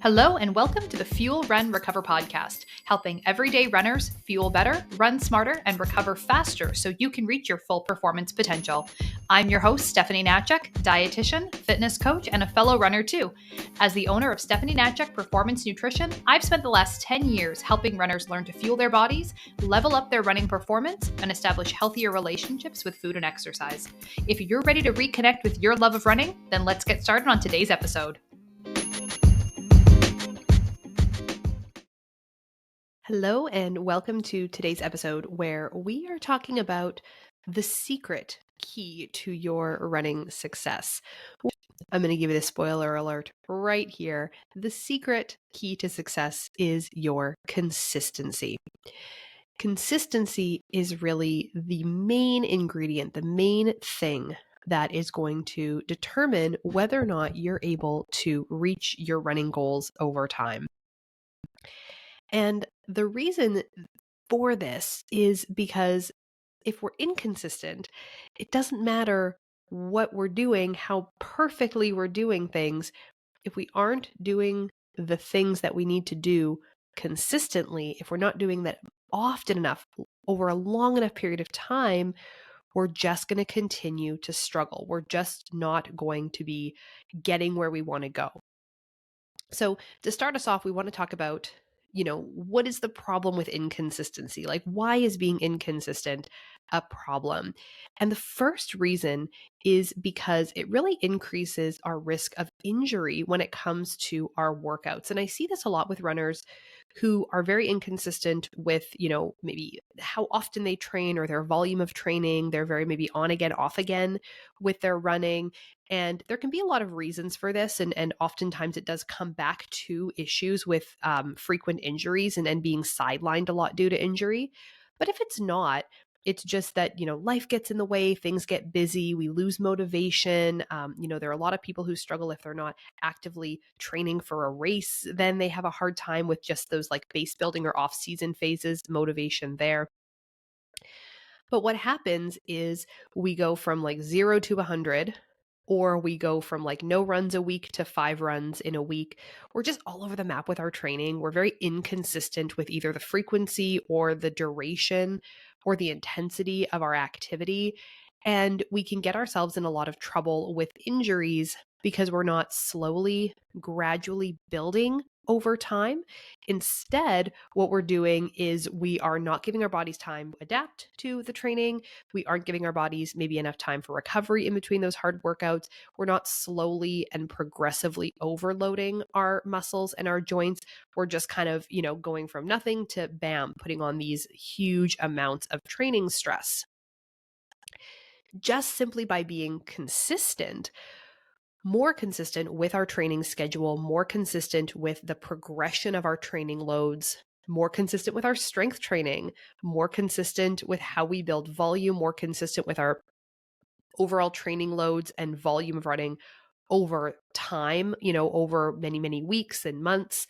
Hello and welcome to the Fuel Run Recover podcast, helping everyday runners fuel better, run smarter, and recover faster so you can reach your full performance potential. I'm your host, Stephanie Natchek, dietitian, fitness coach, and a fellow runner too. As the owner of Stephanie Natchek Performance Nutrition, I've spent the last 10 years helping runners learn to fuel their bodies, level up their running performance, and establish healthier relationships with food and exercise. If you're ready to reconnect with your love of running, then let's get started on today's episode. Hello, and welcome to today's episode where we are talking about the secret key to your running success. I'm going to give you the spoiler alert right here. The secret key to success is your consistency. Consistency is really the main ingredient, the main thing that is going to determine whether or not you're able to reach your running goals over time. And the reason for this is because if we're inconsistent, it doesn't matter what we're doing, how perfectly we're doing things. If we aren't doing the things that we need to do consistently, if we're not doing that often enough over a long enough period of time, we're just going to continue to struggle. We're just not going to be getting where we want to go. So to start us off, we want to talk about what is the problem with inconsistency? Like, why is being inconsistent a problem? And the first reason is because it really increases our risk of injury when it comes to our workouts. And I see this a lot with runners who are very inconsistent with, maybe how often they train or their volume of training. They're very maybe on again, off again with their running. And there can be a lot of reasons for this. And oftentimes it does come back to issues with frequent injuries and being sidelined a lot due to injury. But if it's not, it's just that, life gets in the way, things get busy, we lose motivation. There are a lot of people who struggle if they're not actively training for a race, then they have a hard time with just those like base building or off season phases, motivation there. But what happens is we go from like 0 to 100, or we go from like no runs a week to 5 runs in a week. We're just all over the map with our training. We're very inconsistent with either the frequency or the duration or the intensity of our activity. And we can get ourselves in a lot of trouble with injuries because we're not slowly, gradually building over time. Instead, what we're doing is we are not giving our bodies time to adapt to the training. We aren't giving our bodies maybe enough time for recovery in between those hard workouts. We're not slowly and progressively overloading our muscles and our joints. We're just kind of, going from nothing to bam, putting on these huge amounts of training stress. Just simply by being consistent, more consistent with our training schedule, more consistent with the progression of our training loads, more consistent with our strength training, more consistent with how we build volume, more consistent with our overall training loads and volume of running over time, over many, many weeks and months,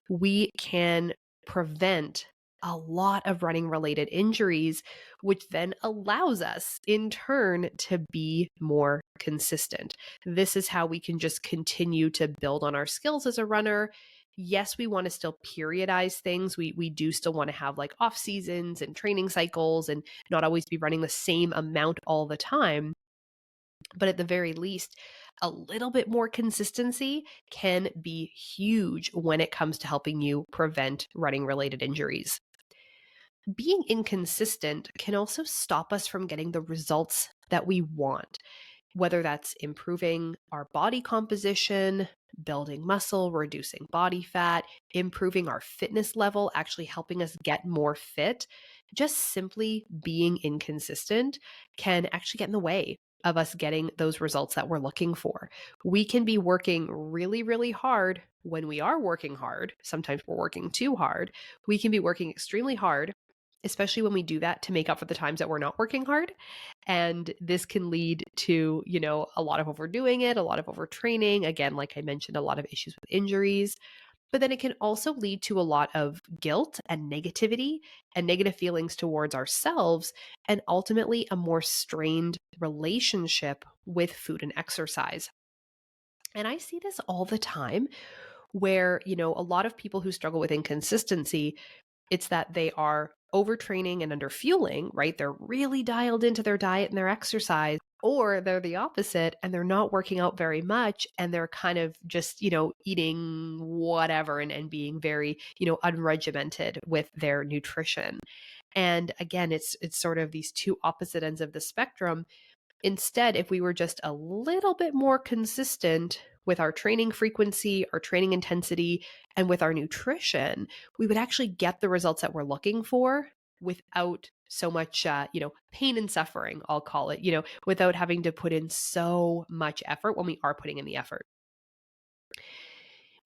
we can prevent a lot of running related injuries, which then allows us in turn to be more consistent. This is how we can just continue to build on our skills as a runner. Yes, we want to still periodize things. We do still want to have like off seasons and training cycles and not always be running the same amount all the time. But at the very least, a little bit more consistency can be huge when it comes to helping you prevent running related injuries. Being inconsistent can also stop us from getting the results that we want, whether that's improving our body composition, building muscle, reducing body fat, improving our fitness level, actually helping us get more fit. Just simply being inconsistent can actually get in the way of us getting those results that we're looking for. We can be working really, really hard when we are working hard. Sometimes we're working too hard. We can be working extremely hard, especially when we do that to make up for the times that we're not working hard. And this can lead to, a lot of overdoing it, a lot of overtraining. Again, like I mentioned, a lot of issues with injuries. But then it can also lead to a lot of guilt and negativity and negative feelings towards ourselves, and ultimately a more strained relationship with food and exercise. And I see this all the time where, a lot of people who struggle with inconsistency, it's that they are overtraining and underfueling, right? They're really dialed into their diet and their exercise, or they're the opposite and they're not working out very much and they're kind of just, eating whatever and being very, unregimented with their nutrition. And again, it's sort of these two opposite ends of the spectrum. Instead, if we were just a little bit more consistent with our training frequency, our training intensity, and with our nutrition, we would actually get the results that we're looking for without so much, pain and suffering, I'll call it, without having to put in so much effort when we are putting in the effort.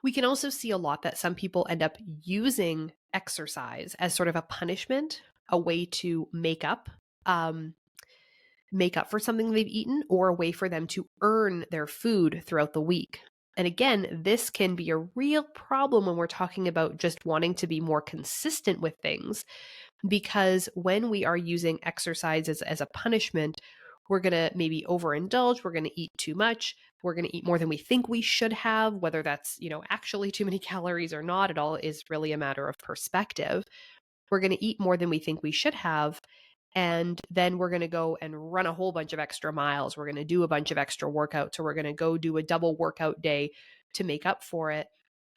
We can also see a lot that some people end up using exercise as sort of a punishment, a way to make up for something they've eaten, or a way for them to earn their food throughout the week. And again, this can be a real problem when we're talking about just wanting to be more consistent with things, because when we are using exercise as a punishment, we're going to maybe overindulge, we're going to eat too much, we're going to eat more than we think we should have, whether that's, actually too many calories or not. It all is really a matter of perspective. We're going to eat more than we think we should have. And then we're going to go and run a whole bunch of extra miles. We're going to do a bunch of extra workouts. So we're going to go do a double workout day to make up for it.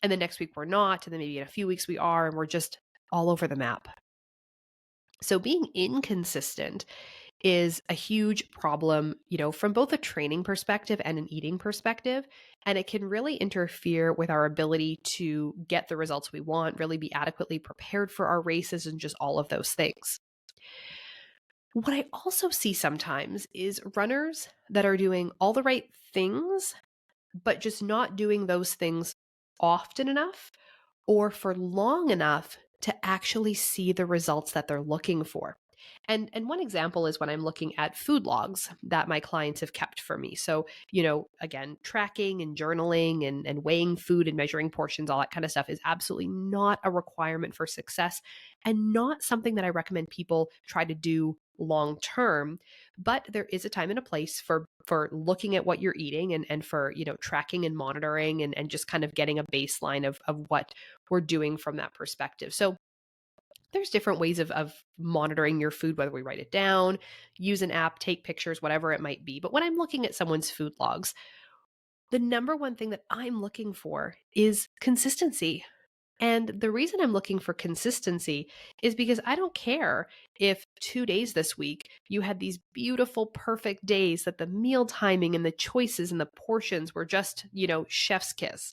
And then next week we're not. And then maybe in a few weeks we are. And we're just all over the map. So being inconsistent is a huge problem, from both a training perspective and an eating perspective. And it can really interfere with our ability to get the results we want, really be adequately prepared for our races, and just all of those things. What I also see sometimes is runners that are doing all the right things, but just not doing those things often enough or for long enough to actually see the results that they're looking for. And one example is when I'm looking at food logs that my clients have kept for me. So, again, tracking and journaling and weighing food and measuring portions, all that kind of stuff is absolutely not a requirement for success and not something that I recommend people try to do long term. But there is a time and a place for looking at what you're eating and for, tracking and monitoring and just kind of getting a baseline of what we're doing from that perspective. So there's different ways of monitoring your food, whether we write it down, use an app, take pictures, whatever it might be. But when I'm looking at someone's food logs, the number one thing that I'm looking for is consistency. And the reason I'm looking for consistency is because I don't care if 2 days this week you had these beautiful, perfect days that the meal timing and the choices and the portions were just, chef's kiss.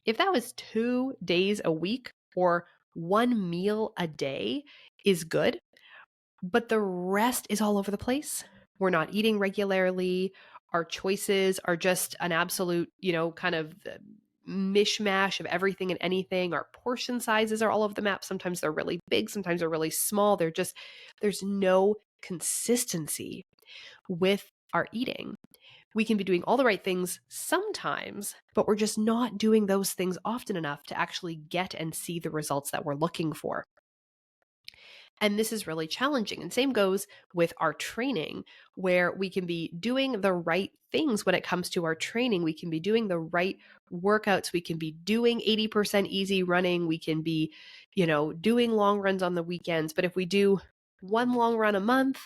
If that was 2 days a week or one meal a day is good, but the rest is all over the place. We're not eating regularly. Our choices are just an absolute, kind of mishmash of everything and anything. Our portion sizes are all over the map. Sometimes they're really big, sometimes they're really small. There's no consistency with our eating. We can be doing all the right things sometimes, but we're just not doing those things often enough to actually get and see the results that we're looking for. And this is really challenging. And same goes with our training, where we can be doing the right things when it comes to our training. We can be doing the right workouts. We can be doing 80% easy running. We can be, doing long runs on the weekends. But if we do one long run a month,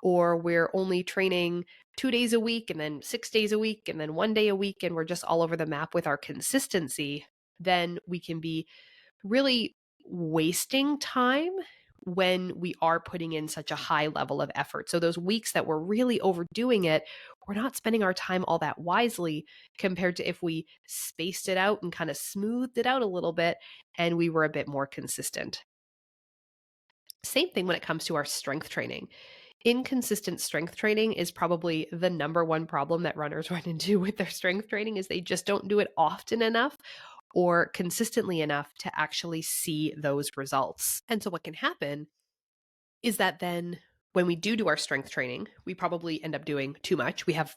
or we're only training 2 days a week and then 6 days a week and then one day a week, and we're just all over the map with our consistency, then we can be really wasting time when we are putting in such a high level of effort. So those weeks that we're really overdoing it, we're not spending our time all that wisely compared to if we spaced it out and kind of smoothed it out a little bit and we were a bit more consistent. Same thing when it comes to our strength training. Inconsistent strength training is probably the number one problem that runners run into with their strength training, is they just don't do it often enough or consistently enough to actually see those results. And so what can happen is that then when we do our strength training, we probably end up doing too much. We have,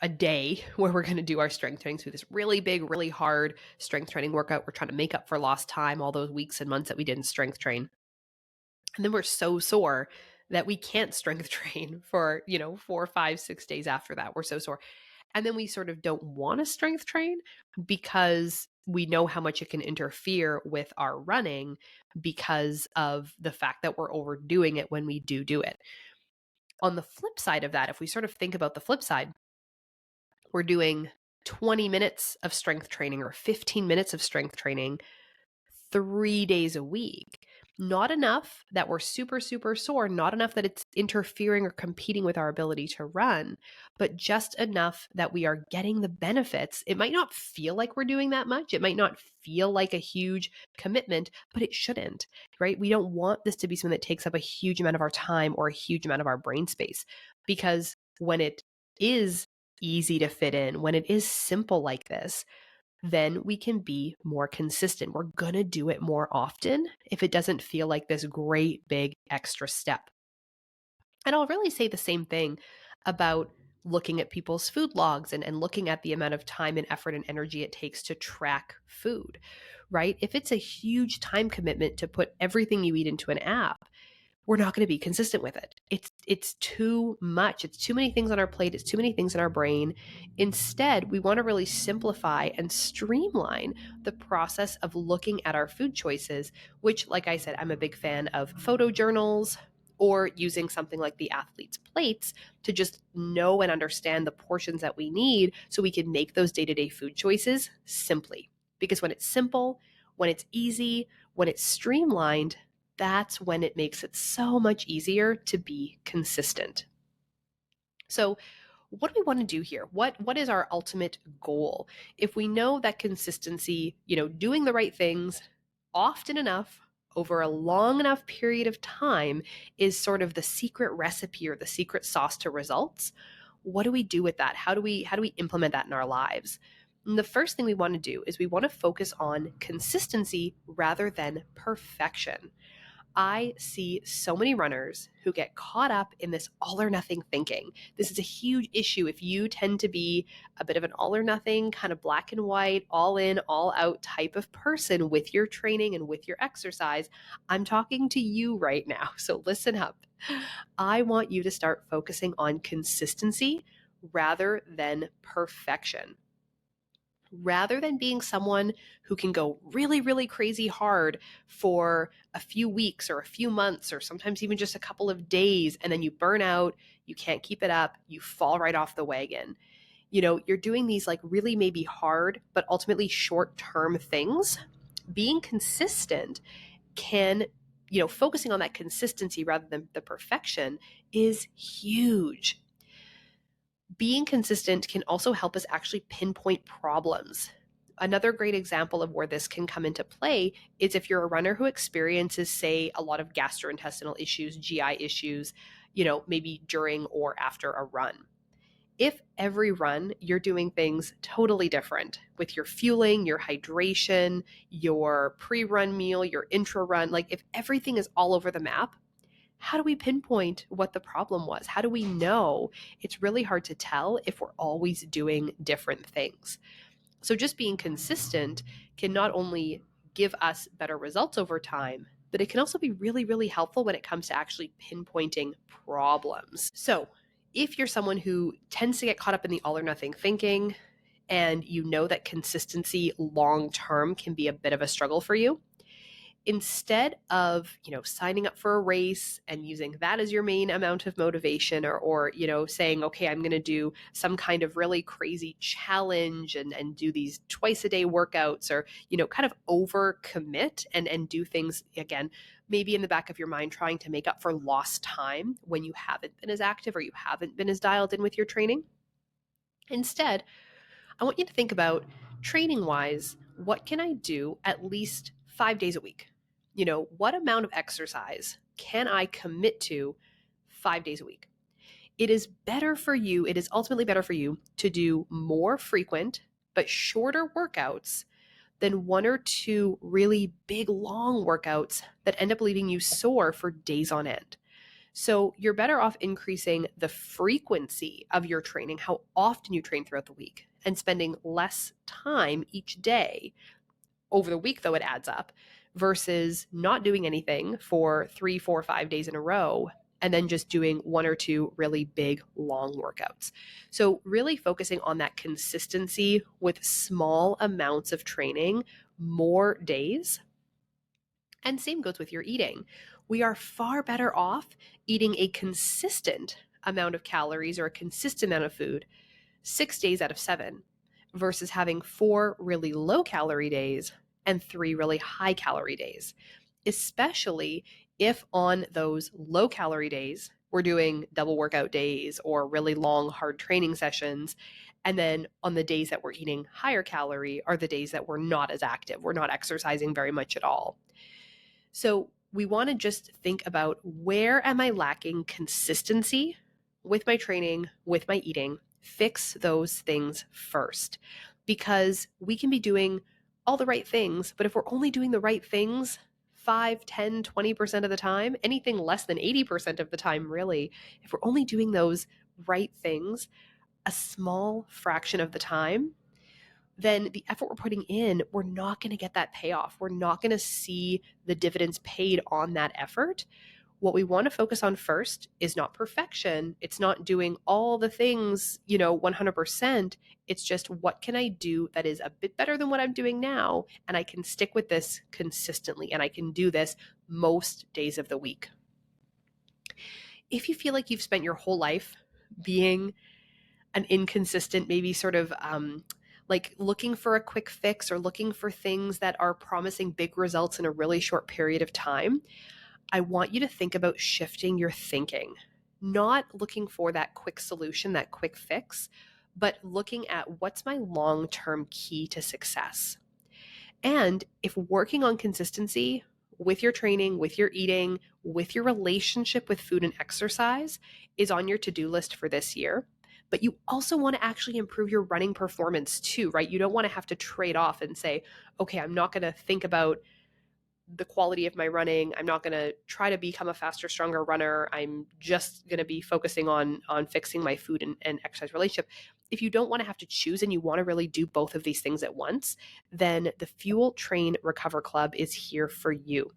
a day where we're going to do our strength training. So this really big, really hard strength training workout. We're trying to make up for lost time, all those weeks and months that we didn't strength train. And then we're so sore that we can't strength train for, 4, 5, 6 days after that. We're so sore. And then we sort of don't want to strength train because we know how much it can interfere with our running because of the fact that we're overdoing it when we do it. On the flip side of that, if we sort of think about the flip side, we're doing 20 minutes of strength training or 15 minutes of strength training 3 days a week. Not enough that we're super, super sore, not enough that it's interfering or competing with our ability to run, but just enough that we are getting the benefits. It might not feel like we're doing that much. It might not feel like a huge commitment, but it shouldn't, right? We don't want this to be something that takes up a huge amount of our time or a huge amount of our brain space, because when it is easy to fit in, when it is simple like this, then we can be more consistent. We're going to do it more often if it doesn't feel like this great big extra step. And I'll really say the same thing about looking at people's food logs and looking at the amount of time and effort and energy it takes to track food, right? If it's a huge time commitment to put everything you eat into an app, we're not going to be consistent with it. It's too much. It's too many things on our plate. It's too many things in our brain. Instead, we want to really simplify and streamline the process of looking at our food choices, which, like I said, I'm a big fan of photo journals or using something like the athlete's plates to just know and understand the portions that we need so we can make those day-to-day food choices simply. Because when it's simple, when it's easy, when it's streamlined, that's when it makes it so much easier to be consistent. So what do we want to do here? What is our ultimate goal? If we know that consistency, doing the right things often enough over a long enough period of time is sort of the secret recipe or the secret sauce to results, what do we do with that? How do we implement that in our lives? And the first thing we want to do is we want to focus on consistency rather than perfection. I see so many runners who get caught up in this all or nothing thinking. This is a huge issue. If you tend to be a bit of an all or nothing, kind of black and white, all in, all out type of person with your training and with your exercise, I'm talking to you right now. So listen up. I want you to start focusing on consistency rather than perfection. Rather than being someone who can go really, really crazy hard for a few weeks or a few months or sometimes even just a couple of days, and then you burn out, you can't keep it up, you fall right off the wagon. You're doing these like really maybe hard, but ultimately short-term things. Being consistent can, focusing on that consistency rather than the perfection is huge. Being consistent can also help us actually pinpoint problems. Another great example of where this can come into play is if you're a runner who experiences, say, a lot of gastrointestinal issues, GI issues, maybe during or after a run. If every run you're doing things totally different with your fueling, your hydration, your pre-run meal, your intra-run, like if everything is all over the map, how do we pinpoint what the problem was? How do we know? It's really hard to tell if we're always doing different things. So just being consistent can not only give us better results over time, but it can also be really, really helpful when it comes to actually pinpointing problems. So if you're someone who tends to get caught up in the all or nothing thinking, and you know that consistency long term can be a bit of a struggle for you, instead of, signing up for a race and using that as your main amount of motivation or saying, okay, I'm going to do some kind of really crazy challenge and do these twice a day workouts or, kind of overcommit and do things, again, maybe in the back of your mind, trying to make up for lost time when you haven't been as active or you haven't been as dialed in with your training. Instead, I want you to think about, training wise, what can I do at least 5 days a week? What amount of exercise can I commit to 5 days a week? It is better for you, it is ultimately better for you to do more frequent but shorter workouts than one or two really big long workouts that end up leaving you sore for days on end. So you're better off increasing the frequency of your training, how often you train throughout the week, and spending less time each day. Over the week, though, it adds up, versus not doing anything for 3, 4, 5 days in a row and then just doing 1 or 2 really big, long workouts. So really focusing on that consistency with small amounts of training, more days. And same goes with your eating. We are far better off eating a consistent amount of calories or a consistent amount of food 6 days out of 7 versus having 4 really low calorie days and 3 really high calorie days, especially if on those low calorie days, we're doing double workout days or really long, hard training sessions. And then on the days that we're eating higher calorie are the days that we're not as active. We're not exercising very much at all. So we want to just think about, where am I lacking consistency with my training, with my eating? Fix those things first, because we can be doing all the right things, but if we're only doing the right things 5, 10, 20% of the time, anything less than 80% of the time, really, if we're only doing those right things a small fraction of the time, then the effort we're putting in, we're not going to get that payoff. We're not going to see the dividends paid on that effort. What we want to focus on first is not perfection. It's not doing all the things, 100%. It's just, what can I do that is a bit better than what I'm doing now? And I can stick with this consistently, and I can do this most days of the week. If you feel like you've spent your whole life being an inconsistent, maybe sort of like looking for a quick fix or looking for things that are promising big results in a really short period of time, I want you to think about shifting your thinking, not looking for that quick solution, that quick fix, but looking at, what's my long-term key to success? And if working on consistency with your training, with your eating, with your relationship with food and exercise is on your to-do list for this year, but you also want to actually improve your running performance too, right? You don't want to have to trade off and say, okay, I'm not going to think about the quality of my running. I'm not going to try to become a faster, stronger runner. I'm just going to be focusing on fixing my food and exercise relationship. If you don't want to have to choose and you want to really do both of these things at once, then the Fuel, Train, Recover Club is here for you.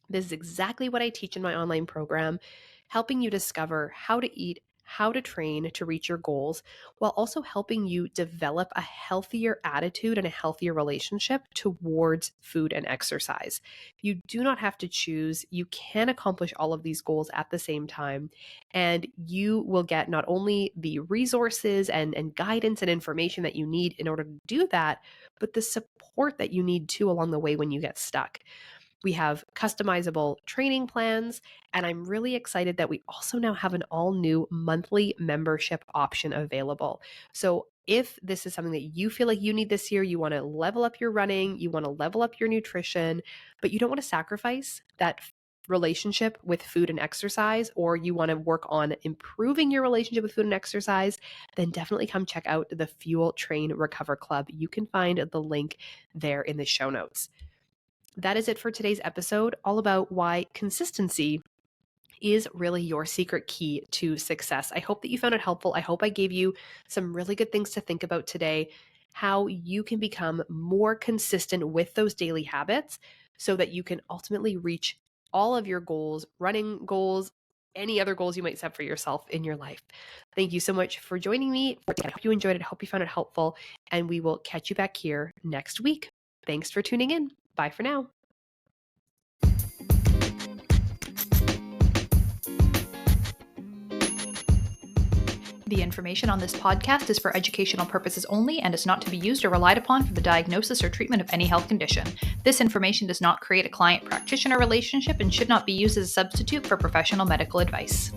This is exactly what I teach in my online program, helping you discover how to eat, how to train to reach your goals, while also helping you develop a healthier attitude and a healthier relationship towards food and exercise. You do not have to choose. You can accomplish all of these goals at the same time, and you will get not only the resources and guidance and information that you need in order to do that, but the support that you need too along the way when you get stuck. We have customizable training plans, and I'm really excited that we also now have an all new monthly membership option available. So if this is something that you feel like you need this year, you want to level up your running, you want to level up your nutrition, but you don't want to sacrifice that relationship with food and exercise, or you want to work on improving your relationship with food and exercise, then definitely come check out the Fuel, Train, Recover Club. You can find the link there in the show notes. That is it for today's episode, all about why consistency is really your secret key to success. I hope that you found it helpful. I hope I gave you some really good things to think about today, how you can become more consistent with those daily habits so that you can ultimately reach all of your goals, running goals, any other goals you might set for yourself in your life. Thank you so much for joining me. I hope you enjoyed it. I hope you found it helpful, and we will catch you back here next week. Thanks for tuning in. Bye for now. The information on this podcast is for educational purposes only and is not to be used or relied upon for the diagnosis or treatment of any health condition. This information does not create a client-practitioner relationship and should not be used as a substitute for professional medical advice.